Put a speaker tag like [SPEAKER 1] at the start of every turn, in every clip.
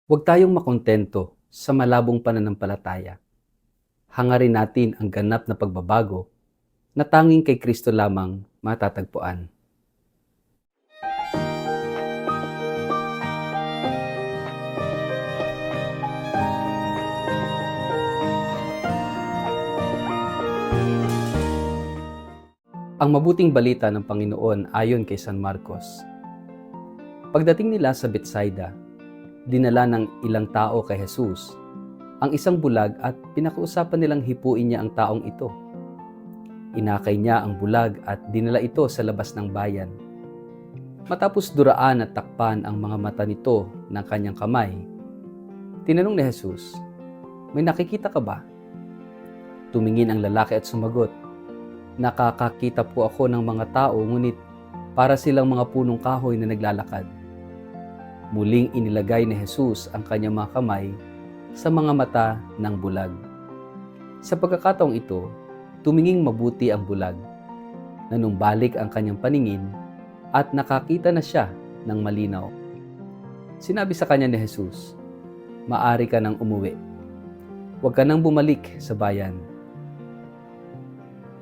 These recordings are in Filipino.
[SPEAKER 1] Huwag tayong makontento sa malabong pananampalataya. Hangarin natin ang ganap na pagbabago na tanging kay Kristo lamang matatagpuan. Ang mabuting balita ng Panginoon ayon kay San Marcos. Pagdating nila sa Betsaida, dinala ng ilang tao kay Jesus ang isang bulag at pinakiusapan nilang hipuin niya ang taong ito. Inakay niya ang bulag at dinala ito sa labas ng bayan. Matapos duraan at takpan ang mga mata nito ng kanyang kamay, tinanong ni Jesus, "May nakikita ka ba?" Tumingin ang lalaki at sumagot, "Nakakakita po ako ng mga tao, ngunit para silang mga punong kahoy na naglalakad." Muling inilagay ni Jesus ang kanyang mga kamay sa mga mata ng bulag. Sa pagkakataong ito, tuminging mabuti ang bulag. Nanumbalik ang kanyang paningin at nakakita na siya ng malinaw. Sinabi sa kanya ni Jesus, "Maari ka nang umuwi. Huwag ka nang bumalik sa bayan."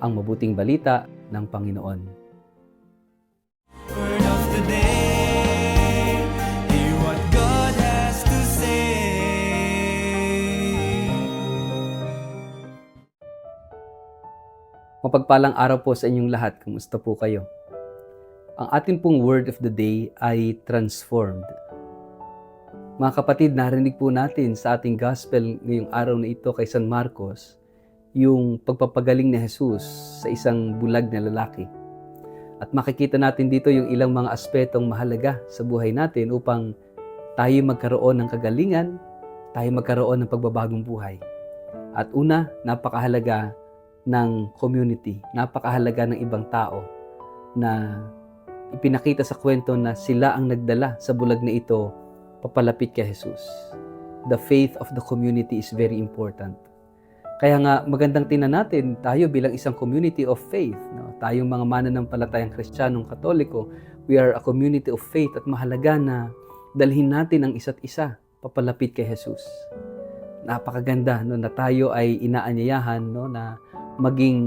[SPEAKER 1] Ang mabuting balita ng Panginoon.
[SPEAKER 2] Word of the day, hear what God has to say.
[SPEAKER 1] Mapagpalang araw po sa inyong lahat. Kumusta po kayo? Ang ating pong word of the day ay transformed. Mga kapatid, narinig po natin sa ating gospel ngayong araw na ito kay San Marcos yung pagpapagaling ni Jesus sa isang bulag na lalaki. At makikita natin dito yung ilang mga aspetong mahalaga sa buhay natin upang tayo magkaroon ng kagalingan, tayo magkaroon ng pagbabagong buhay. At una, napakahalaga ng community, napakahalaga ng ibang tao na ipinakita sa kwento na sila ang nagdala sa bulag na ito papalapit kay Jesus. The faith of the community is very important. Kaya nga magandang tingnan natin tayo bilang isang community of faith. No? Tayong mga mananampalatayang Kristiyanong Katoliko, we are a community of faith at mahalaga na dalhin natin ang isa't isa papalapit kay Jesus. Napakaganda no, na tayo ay inaanyayahan no, na maging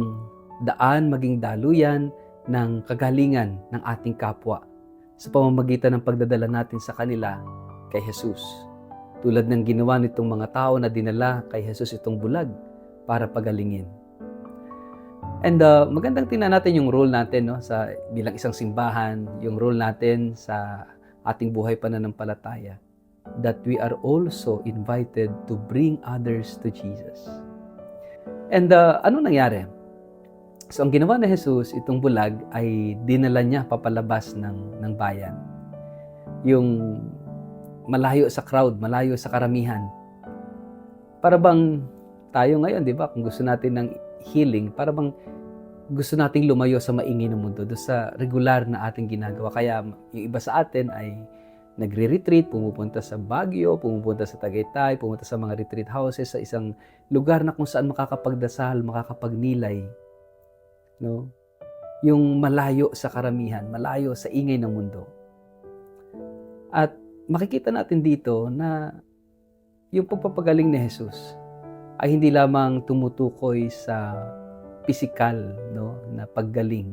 [SPEAKER 1] daan, maging daluyan ng kagalingan ng ating kapwa sa pamamagitan ng pagdadala natin sa kanila kay Jesus. Tulad ng ginawa nitong mga tao na dinala kay Jesus itong bulag para pagalingin. And magandang tingnan natin yung role natin no, sa bilang isang simbahan, yung role natin sa ating buhay pananampalataya, that we are also invited to bring others to Jesus. And ano nangyari? So ang ginawa ni Jesus, itong bulag ay dinala niya papalabas ng bayan. Yung malayo sa crowd, malayo sa karamihan. Para bang tayo ngayon, di ba? Kung gusto natin ng healing, para bang gusto nating lumayo sa maingay ng mundo, doon sa regular na ating ginagawa. Kaya yung iba sa atin ay nagre-retreat, pumupunta sa Baguio, pumupunta sa Tagaytay, pumunta sa mga retreat houses, sa isang lugar na kung saan makakapagdasal, makakapagnilay. No? Yung malayo sa karamihan, malayo sa ingay ng mundo. At makikita natin dito na yung pagpapagaling ni Jesus ay hindi lamang tumutukoy sa pisikal no, na paggaling,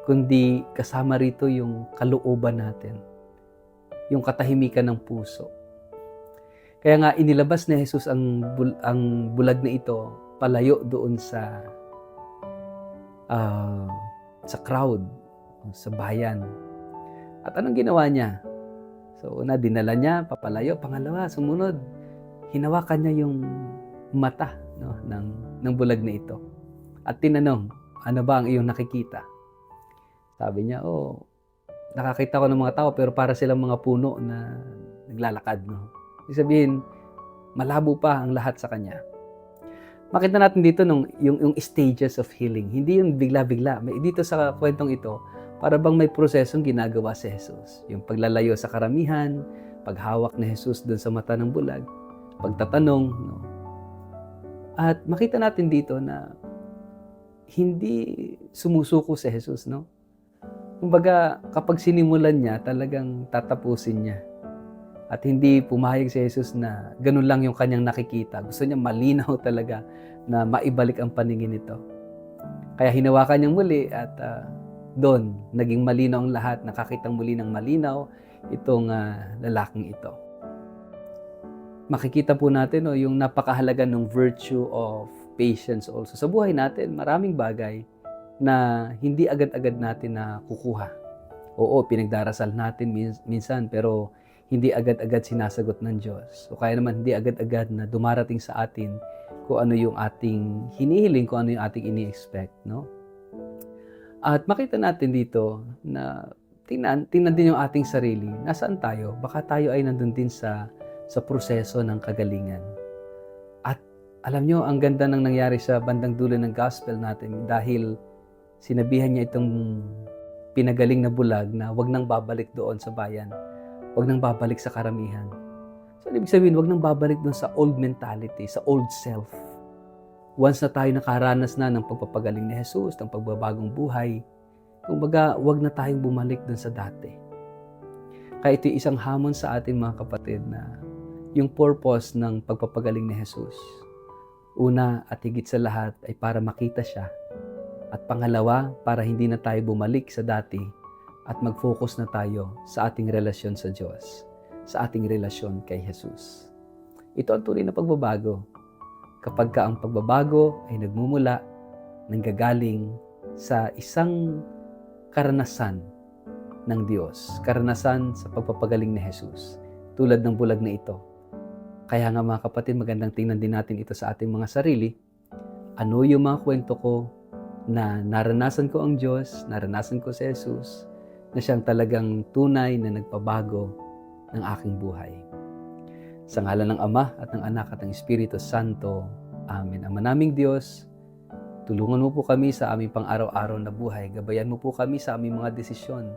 [SPEAKER 1] kundi kasama rito yung kalooban natin, yung katahimikan ng puso. Kaya nga inilabas ni Jesus ang bulag na ito palayo doon sa crowd, sa bayan. At anong ginawa niya? So una, dinala niya, papalayo. Pangalawa, sumunod, hinawakan niya yung mata no, ng bulag na ito. At tinanong, "Ano ba ang iyong nakikita?" Sabi niya, nakakita ko ng mga tao pero para silang mga puno na naglalakad. No? Ibig sabihin, malabo pa ang lahat sa kanya. Makita natin dito yung stages of healing. Hindi yung bigla-bigla. Dito sa kwentong ito, para bang may prosesong ginagawa si Jesus. Yung paglalayo sa karamihan, paghawak ni Jesus doon sa mata ng bulag, pagtatanong. No? At makita natin dito na hindi sumusuko si Jesus. No? Kumbaga, kapag sinimulan niya, talagang tatapusin niya. At hindi pumayag si Jesus na ganun lang yung kanyang nakikita. Gusto niya malinaw talaga na maibalik ang paningin nito. Kaya hinawakan niyang muli at doon, naging malinaw ang lahat. Nakakitang muli ng malinaw itong lalaking ito. Makikita po natin yung napakahalaga ng virtue of patience also. Sa buhay natin, maraming bagay na hindi agad-agad natin na kukuha. Oo, pinagdarasal natin minsan, pero hindi agad-agad sinasagot ng Diyos. O kaya naman hindi agad-agad na dumarating sa atin kung ano yung ating hinihiling, kung ano yung ating ini-expect, no? At makita natin dito na tingnan din yung ating sarili. Nasaan tayo? Baka tayo ay nandun din sa proseso ng kagalingan. At alam nyo, ang ganda ng nangyari sa bandang dulo ng gospel natin dahil sinabihan niya itong pinagaling na bulag na wag nang babalik doon sa bayan. Wag nang babalik sa karamihan. So, ibig sabihin, wag nang babalik doon sa old mentality, sa old self. Once na tayo nakaranas na ng pagpapagaling ni Jesus, ng pagbabagong buhay, kumbaga, wag na tayong bumalik doon sa dati. Kaya ito isang hamon sa atin mga kapatid na yung purpose ng pagpapagaling ni Jesus. Una at higit sa lahat ay para makita siya. At pangalawa, para hindi na tayo bumalik sa dati at mag-focus na tayo sa ating relasyon sa Diyos, sa ating relasyon kay Jesus. Ito ang tunay na pagbabago. Kapag ka ang pagbabago ay nagmumula, nanggagaling sa isang karanasan ng Diyos, karanasan sa pagpapagaling ni Jesus, tulad ng bulag na ito. Kaya nga mga kapatid, magandang tingnan din natin ito sa ating mga sarili. Ano yung mga kwento ko na naranasan ko ang Diyos, naranasan ko si Jesus, na siyang talagang tunay na nagpabago ng aking buhay. Sa ngalan ng Ama at ng Anak at ng Espiritu Santo. Amen. Ama naming Diyos, tulungan mo po kami sa aming pang-araw-araw na buhay. Gabayan mo po kami sa aming mga desisyon.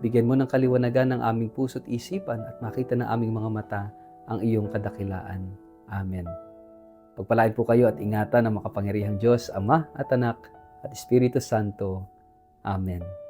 [SPEAKER 1] Bigyan mo ng kaliwanagan ng aming puso't isipan at makita ng aming mga mata ang iyong kadakilaan. Amen. Pagpalain po kayo at ingatan ng makapangyarihang Diyos, Ama at Anak at Espiritu Santo. Amen.